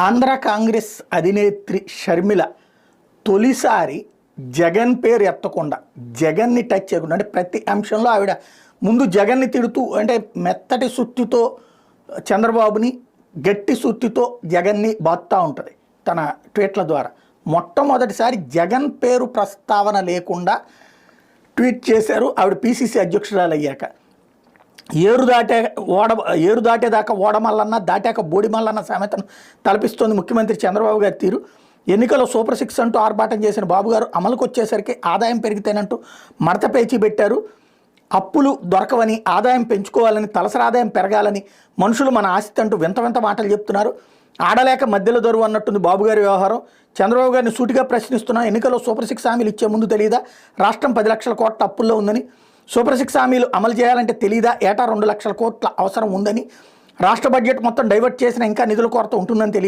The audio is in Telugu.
ఆంధ్ర కాంగ్రెస్ అధినేత్రి షర్మిల తొలిసారి జగన్ పేరు ఎత్తకుండా జగన్ని టచ్ చేయకుండా అంటే ప్రతి అంశంలో ఆవిడ ముందు జగన్ని తిడుతూ అంటే మెత్తటి సుత్తితో చంద్రబాబుని గట్టి సుత్తితో జగన్ని బాత్తా ఉంటుంది తన ట్వీట్ల ద్వారా. మొట్టమొదటిసారి జగన్ పేరు ప్రస్తావన లేకుండా ట్వీట్ చేశారు ఆవిడ పీసీసీ అధ్యక్షురాలు అయ్యాక. ఏరు దాటేదాకా ఓడమల్లన్న దాటాక బోడిమల్లన్న సామెతను తలపిస్తోంది ముఖ్యమంత్రి చంద్రబాబు గారి తీరు. ఎన్నికల్లో సూపర్ 6 అంటూ ఆర్భాటం చేసిన బాబు గారు అమలుకు వచ్చేసరికి ఆదాయం పెరిగితేనంటూ మడత పేచి పెట్టారు. అప్పులు దొరకవని, ఆదాయం పెంచుకోవాలని, తలసరి ఆదాయం పెరగాలని, మనుషులు మన ఆస్తి అంటూ వింత వింత మాటలు చెప్తున్నారు. ఆడలేక మధ్యలో దొరువు అన్నట్టుంది బాబు గారి వ్యవహారం. చంద్రబాబు గారిని సూటిగా ప్రశ్నిస్తున్నా, ఎన్నికల్లో సూపర్ 6 హామీలు ఇచ్చే ముందు తెలియదా రాష్ట్రం 10 లక్షల కోట్ల అప్పుల్లో ఉందని? సూపర్ 6 హామీలు అమలు చేయాలంటే తెలీదా ఏటా 2 లక్షల కోట్ల అవసరం ఉందని? రాష్ట్ర బడ్జెట్ మొత్తం డైవర్ట్ చేసినా ఇంకా నిధుల కొరత ఉంటుందని తెలియదు.